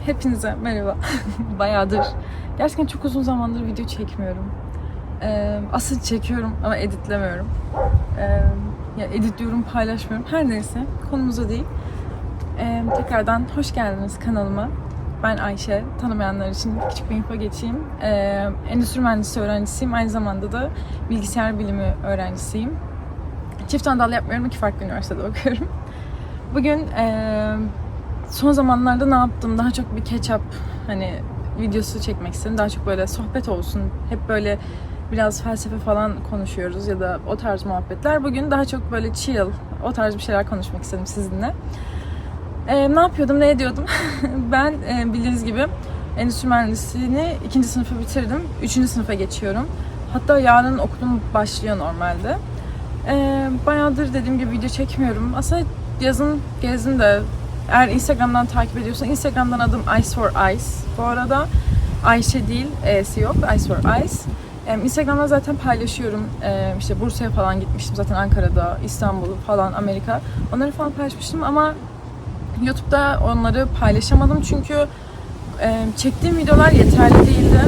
Hepinize merhaba. Bayağıdır, gerçekten çok uzun zamandır video çekmiyorum. Asıl çekiyorum ama editlemiyorum. Ya editliyorum, paylaşmıyorum. Her neyse, konumuza değil. Tekrardan hoş geldiniz kanalıma. Ben Ayşe. Tanımayanlar için küçük bir info geçeyim. Endüstri mühendisi öğrencisiyim. Aynı zamanda da bilgisayar bilimi öğrencisiyim. Çift anadal yapmıyorum. 2 farklı üniversitede okuyorum. Bugün son zamanlarda ne yaptım? Daha çok bir catch-up videosu çekmek istedim. Daha çok böyle sohbet olsun. Hep böyle biraz felsefe falan konuşuyoruz ya da o tarz muhabbetler. Bugün daha çok böyle chill, o tarz bir şeyler konuşmak istedim sizinle. Ne yapıyordum, ne ediyordum? Ben bildiğiniz gibi endüstri mühendisliğini 2. sınıfı bitirdim. 3. sınıfa geçiyorum. Hatta yarın okulum başlıyor normalde. Bayağıdır dediğim gibi video çekmiyorum. Aslında yazın gezdim de eğer Instagram'dan takip ediyorsan Instagram'dan adım Ice for Ice. Bu arada Ayşe değil, E'si yok. Ice for Ice. Instagram'da zaten paylaşıyorum. İşte Bursa'ya falan gitmiştim. Zaten Ankara'da, İstanbul falan, Amerika. Onları falan paylaşmıştım ama YouTube'da onları paylaşamadım çünkü çektiğim videolar yeterli değildi.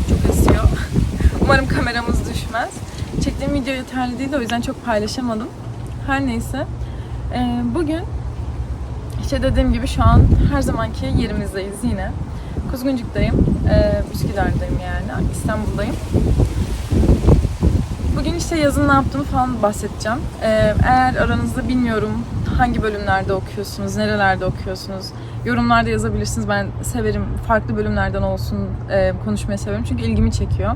Çok esiyor. Umarım kameramız düşmez. Çektiğim video yeterli değildi, o yüzden çok paylaşamadım. Her neyse. Bugün işte dediğim gibi şu an her zamanki yerimizdeyiz yine. Kuzguncuk'tayım. Üsküdar'dayım yani. İstanbul'dayım. Bugün işte yazın ne yaptığımı falan bahsedeceğim. Eğer aranızda bilmiyorum hangi bölümlerde okuyorsunuz, nerelerde okuyorsunuz, yorumlarda yazabilirsiniz. Ben severim, farklı bölümlerden olsun konuşmayı severim çünkü ilgimi çekiyor.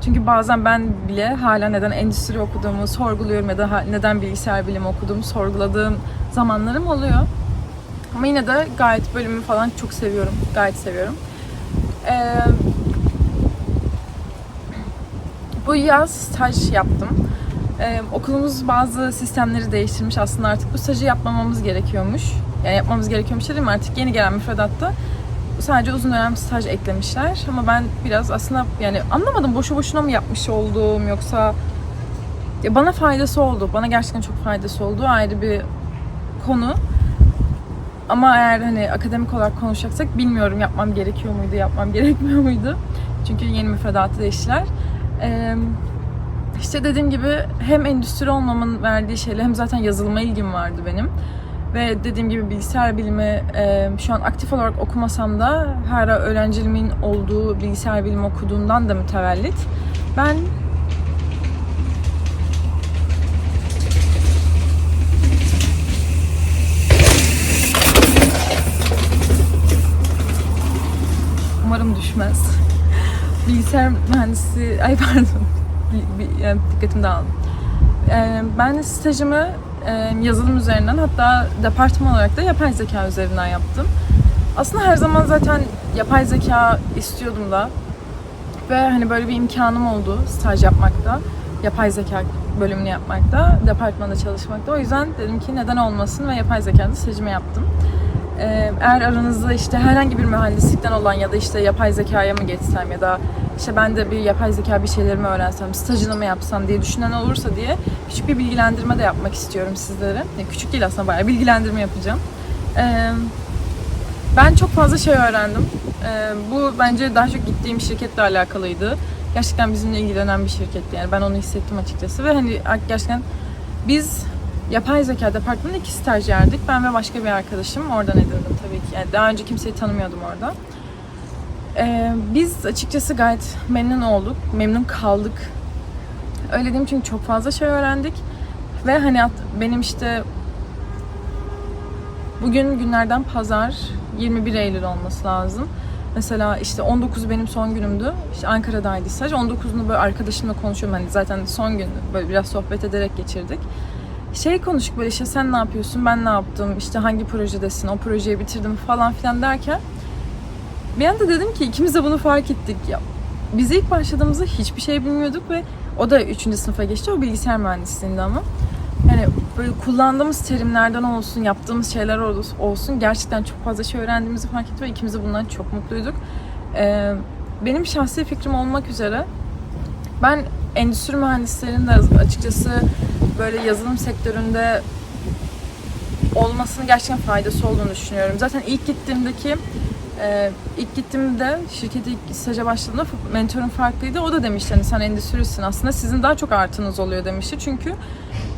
Çünkü bazen ben bile hala neden endüstri okuduğumu sorguluyorum ya da neden bilgisayar bilimi okuduğumu sorguladığım zamanlarım oluyor. Ama yine de gayet bölümü falan çok seviyorum. Gayet seviyorum. Bu yaz staj yaptım. Okulumuz bazı sistemleri değiştirmiş. Aslında artık bu stajı yapmamamız gerekiyormuş. Yani yapmamız gerekiyormuş değil mi? Artık yeni gelen müfredatta sadece uzun dönem staj eklemişler. Ama ben biraz aslında yani anlamadım, boşu boşuna mı yapmış olduğum yoksa ya bana faydası oldu. Bana gerçekten çok faydası oldu. Ayrı bir konu. Ama eğer akademik olarak konuşacaksak bilmiyorum yapmam gerekiyor muydu, yapmam gerekmiyor muydu. Çünkü yeni müfredatı değiştiler. İşte dediğim gibi hem endüstri olmamın verdiği şeyle hem zaten yazılıma ilgim vardı benim. Ve dediğim gibi bilgisayar bilimi şu an aktif olarak okumasam da her öğrenciliğimin olduğu bilgisayar bilimi okuduğumdan da mütevellit. Ben umarım düşmez. Bilgisayar mühendisi, ay pardon, dikkatim dağıldı. Ben stajımı yazılım üzerinden, hatta departman olarak da yapay zeka üzerinden yaptım. Aslında her zaman zaten yapay zeka istiyordum da ve böyle bir imkanım oldu staj yapmakta, yapay zeka bölümünü yapmakta, departmanda çalışmakta. O yüzden dedim ki neden olmasın ve yapay zekada stajımı yaptım. Eğer aranızda işte herhangi bir mühendislikten olan ya da işte yapay zekaya mı geçsem ya da işte ben de bir yapay zeka bir şeylerimi öğrensem, stajını mı yapsam diye düşünen olursa diye küçük bir bilgilendirme de yapmak istiyorum sizlere. Yani küçük değil aslında, bayağı bilgilendirme yapacağım. Ben çok fazla şey öğrendim. Bu bence daha çok gittiğim şirketle alakalıydı. Gerçekten bizimle ilgilenen bir şirketti, yani ben onu hissettim açıkçası ve gerçekten biz yapay zeka departmanında 2 stajyerdik. Ben ve başka bir arkadaşım. Oradan edindim tabii ki. Yani daha önce kimseyi tanımıyordum orada. Biz açıkçası gayet memnun olduk. Memnun kaldık. Öyle diyeyim çünkü çok fazla şey öğrendik. Ve benim işte bugün günlerden pazar 21 Eylül olması lazım. Mesela işte 19 benim son günümdü. İşte Ankara'daydı staj. 19'unu böyle arkadaşımla konuşuyorum. Zaten son gün böyle biraz sohbet ederek geçirdik. Konuştuk böyle, işte sen ne yapıyorsun, ben ne yaptım, işte hangi projedesin, o projeyi bitirdim falan filan derken bir anda dedim ki ikimiz de bunu fark ettik ya. Biz ilk başladığımızda hiçbir şey bilmiyorduk ve o da 3. sınıfa geçti, o bilgisayar mühendisliğinde ama yani böyle kullandığımız terimlerden olsun, yaptığımız şeyler olsun gerçekten çok fazla şey öğrendiğimizi fark ettik ve ikimiz de bundan çok mutluyduk. Benim şahsi fikrim olmak üzere ben endüstri mühendislerinin de açıkçası böyle yazılım sektöründe olmasının gerçekten faydası olduğunu düşünüyorum. Zaten ilk gittiğimdeki İlk gittiğimde, şirkete ilk staja başladığımda mentorum farklıydı. O da demişti hani sen endüstrisin, aslında sizin daha çok artınız oluyor demişti. Çünkü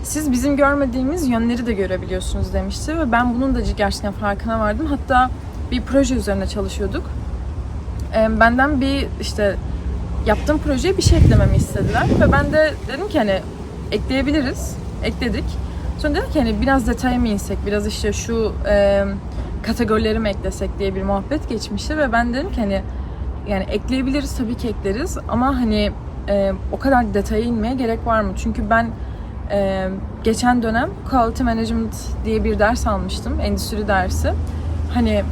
siz bizim görmediğimiz yönleri de görebiliyorsunuz demişti. Ve ben bunun da gerçekten farkına vardım. Hatta bir proje üzerine çalışıyorduk. Benden bir işte yaptığım projeye bir şey eklememi istediler. Ve ben de dedim ki hani ekleyebiliriz. Ekledik. Sonra dedim ki hani biraz detaya mı insek, biraz işte şu kategorileri mi eklesek diye bir muhabbet geçmişti. Ve ben dedim ki hani yani ekleyebiliriz, tabii ki ekleriz. Ama hani o kadar detaya inmeye gerek var mı? Çünkü ben geçen dönem Quality Management diye bir ders almıştım. Endüstri dersi. Hani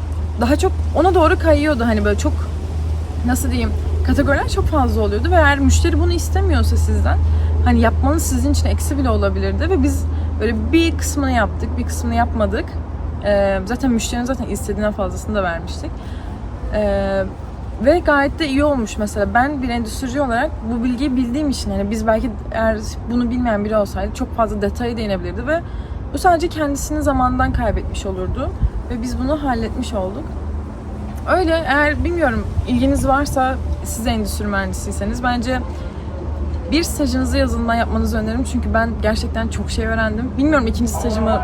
daha çok ona doğru kayıyordu. Hani böyle çok, nasıl diyeyim, kategoriler çok fazla oluyordu ve eğer müşteri bunu istemiyorsa sizden hani yapmanız sizin için eksi bile olabilirdi ve biz böyle bir kısmını yaptık, bir kısmını yapmadık. Zaten müşterinin zaten istediğinden fazlasını da vermiştik. Ve gayet de iyi olmuş mesela. Ben bir endüstrici olarak bu bilgiyi bildiğim için hani biz belki eğer bunu bilmeyen biri olsaydı çok fazla detaya değinebilirdi ve bu sadece kendisini zamandan kaybetmiş olurdu ve biz bunu halletmiş olduk. Öyle, eğer bilmiyorum ilginiz varsa, siz de endüstri mühendisiyseniz bence bir stajınızı yazılımdan yapmanızı öneririm. Çünkü ben gerçekten çok şey öğrendim. Bilmiyorum ikinci stajımı,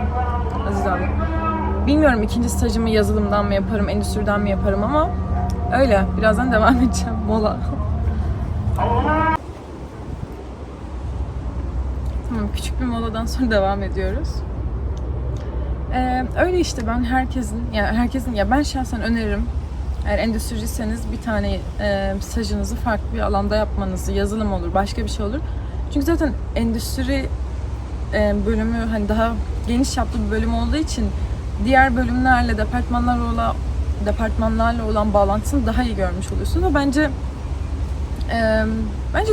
Aziz abi, bilmiyorum ikinci stajımı yazılımdan mı yaparım, endüstriden mi yaparım ama öyle. Birazdan devam edeceğim. Mola. Tamam, küçük bir moladan sonra devam ediyoruz. Öyle işte, ben herkesin ya ben şahsen öneririm. Eğer endüstriciyseniz bir tane stajınızı farklı bir alanda yapmanızı, yazılım olur, başka bir şey olur. Çünkü zaten endüstri bölümü hani daha geniş çaplı bir bölüm olduğu için diğer bölümlerle, departmanlarla olan bağlantısını daha iyi görmüş oluyorsunuz ve bence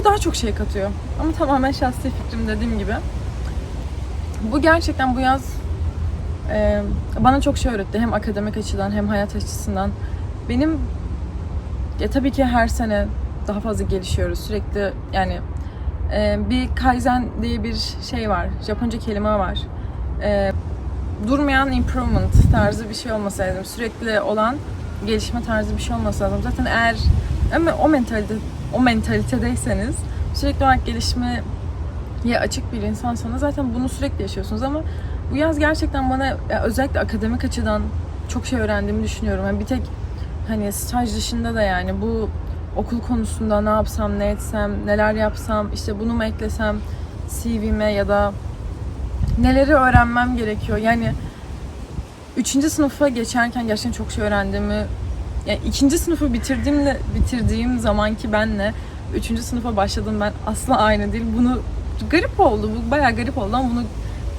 daha çok şey katıyor. Ama tamamen şahsi fikrim, dediğim gibi. Bu gerçekten bu yaz bana çok şey öğretti. Hem akademik açıdan hem hayat açısından. Benim tabii ki her sene daha fazla gelişiyoruz. Sürekli yani bir Kaizen diye bir şey var. Japonca kelime var. Durmayan improvement tarzı bir şey olması lazım. Sürekli olan gelişme tarzı bir şey olması lazım. Zaten eğer ama o mentalitedeyseniz, sürekli olarak gelişmeye açık bir insansanız zaten bunu sürekli yaşıyorsunuz. Ama bu yaz gerçekten bana özellikle akademik açıdan çok şey öğrendiğimi düşünüyorum. Yani bir tek hani staj dışında da, yani bu okul konusunda ne yapsam, ne etsem, neler yapsam, işte bunu mu eklesem CV'me ya da neleri öğrenmem gerekiyor. Yani 3. sınıfa geçerken gerçekten çok şey öğrendiğimi, yani 2. sınıfı bitirdiğim zamanki benle 3. sınıfa başladım ben asla aynı değil. Bunu garip oldu. Bu bayağı garip oldu ama bunu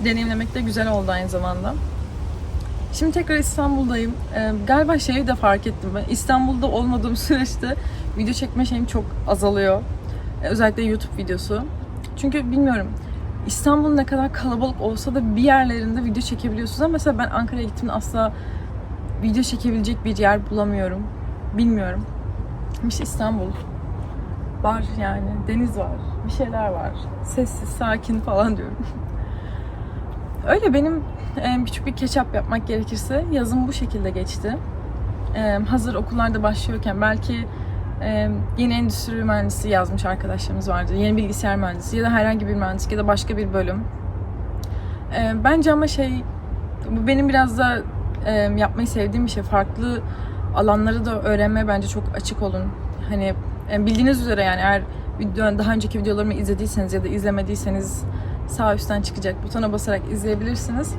deneyimlemek de güzel oldu aynı zamanda. Şimdi tekrar İstanbul'dayım. Galiba şeyi de fark ettim ben. İstanbul'da olmadığım süreçte video çekme şeyim çok azalıyor. Özellikle YouTube videosu. Çünkü bilmiyorum, İstanbul ne kadar kalabalık olsa da bir yerlerinde video çekebiliyorsunuz ama mesela ben Ankara'ya gittiğimde asla video çekebilecek bir yer bulamıyorum. Bilmiyorum. İşte İstanbul. Var yani. Deniz var. Bir şeyler var. Sessiz, sakin falan diyorum. Öyle, benim küçük bir catch-up yapmak gerekirse yazım bu şekilde geçti. Hazır okullarda başlıyorken belki yeni endüstri mühendisi yazmış arkadaşlarımız vardı. Yeni bilgisayar mühendisi ya da herhangi bir mühendislik ya da başka bir bölüm. Bence ama bu benim biraz da yapmayı sevdiğim bir şey. Farklı alanları da öğrenmeye bence çok açık olun. Hani bildiğiniz üzere, yani eğer daha önceki videolarımı izlediyseniz ya da izlemediyseniz sağ üstten çıkacak butona basarak izleyebilirsiniz.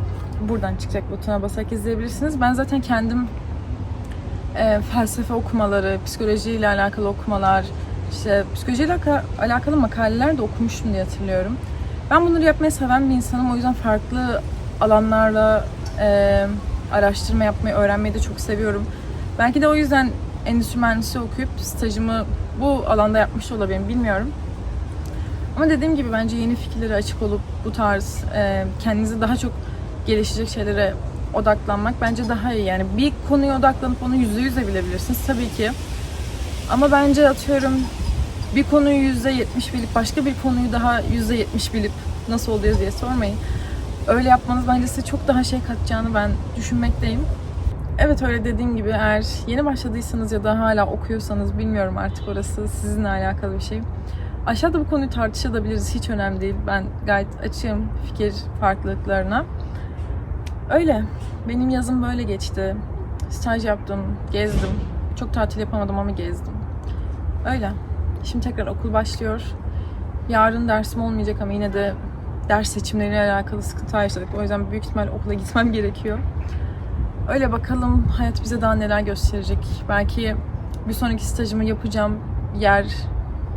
Buradan çıkacak butona basarak izleyebilirsiniz. Ben zaten kendim felsefe okumaları, psikolojiyle alakalı okumalar, işte psikolojiyle alakalı makaleler de okumuştum diye hatırlıyorum. Ben bunları yapmayı seven bir insanım. O yüzden farklı alanlarla araştırma yapmayı, öğrenmeyi de çok seviyorum. Belki de o yüzden endüstri mühendisi okuyup stajımı bu alanda yapmış olabilirim, bilmiyorum. Ama dediğim gibi bence yeni fikirlere açık olup bu tarz kendinizi daha çok geliştirecek şeylere odaklanmak bence daha iyi. Yani bir konuya odaklanıp onu %100 de bilebilirsiniz tabii ki. Ama bence atıyorum bir konuyu %70 bilip başka bir konuyu daha %70 bilip nasıl oluyor diye sormayın. Öyle yapmanız bence size çok daha şey katacağını ben düşünmekteyim. Evet, öyle dediğim gibi eğer yeni başladıysanız ya da hala okuyorsanız, bilmiyorum artık, orası sizinle alakalı bir şey. Aşağıda bu konuyu tartışabiliriz, hiç önemli değil. Ben gayet açığım fikir farklılıklarına. Öyle. Benim yazım böyle geçti. Staj yaptım, gezdim. Çok tatil yapamadım ama gezdim. Öyle. Şimdi tekrar okul başlıyor. Yarın dersim olmayacak ama yine de ders seçimleriyle alakalı sıkıntı yaşadık. O yüzden büyük ihtimalle okula gitmem gerekiyor. Öyle, bakalım hayat bize daha neler gösterecek. Belki bir sonraki stajımı yapacağım yer,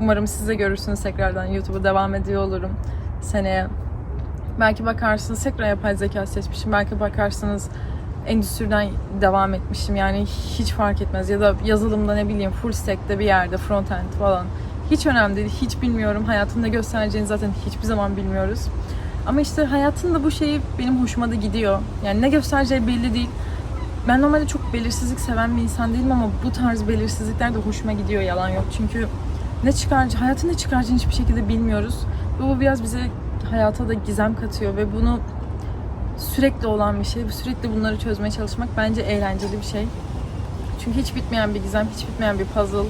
umarım siz de görürsünüz tekrardan, YouTube'a devam ediyor olurum seneye. Belki bakarsınız tekrar yapay zeka seçmişim. Belki bakarsınız endüstriden devam etmişim. Yani hiç fark etmez. Ya da yazılımda, ne bileyim, full stack'te bir yerde, frontend falan. Hiç önemli değil. Hiç bilmiyorum. Hayatın ne göstereceğini zaten hiçbir zaman bilmiyoruz. Ama işte hayatın da bu şeyi benim hoşuma da gidiyor. Yani ne göstereceği belli değil. Ben normalde çok belirsizlik seven bir insan değilim ama bu tarz belirsizlikler de hoşuma gidiyor, yalan yok. Çünkü hayatın ne çıkaracağını hiçbir şekilde bilmiyoruz. Ve bu biraz bize hayata da gizem katıyor ve bunu sürekli olan bir şey. Sürekli bunları çözmeye çalışmak bence eğlenceli bir şey. Çünkü hiç bitmeyen bir gizem, hiç bitmeyen bir puzzle.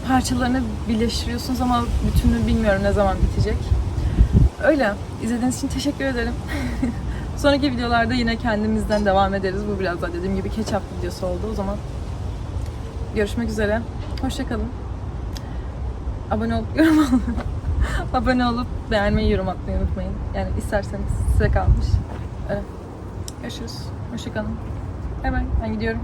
Parçalarını birleştiriyorsunuz ama bütününü bilmiyorum ne zaman bitecek. Öyle. İzlediğiniz için teşekkür ederim. Sonraki videolarda yine kendimizden devam ederiz. Bu biraz daha dediğim gibi catch up videosu oldu. O zaman görüşmek üzere. Hoşça kalın. Abone olup yorum abone olup beğenmeyi, yorum atmayı unutmayın. Yani isterseniz, size kalmış. Öyle. Görüşürüz. Hoşça kalın. Bay bay. Ben gidiyorum.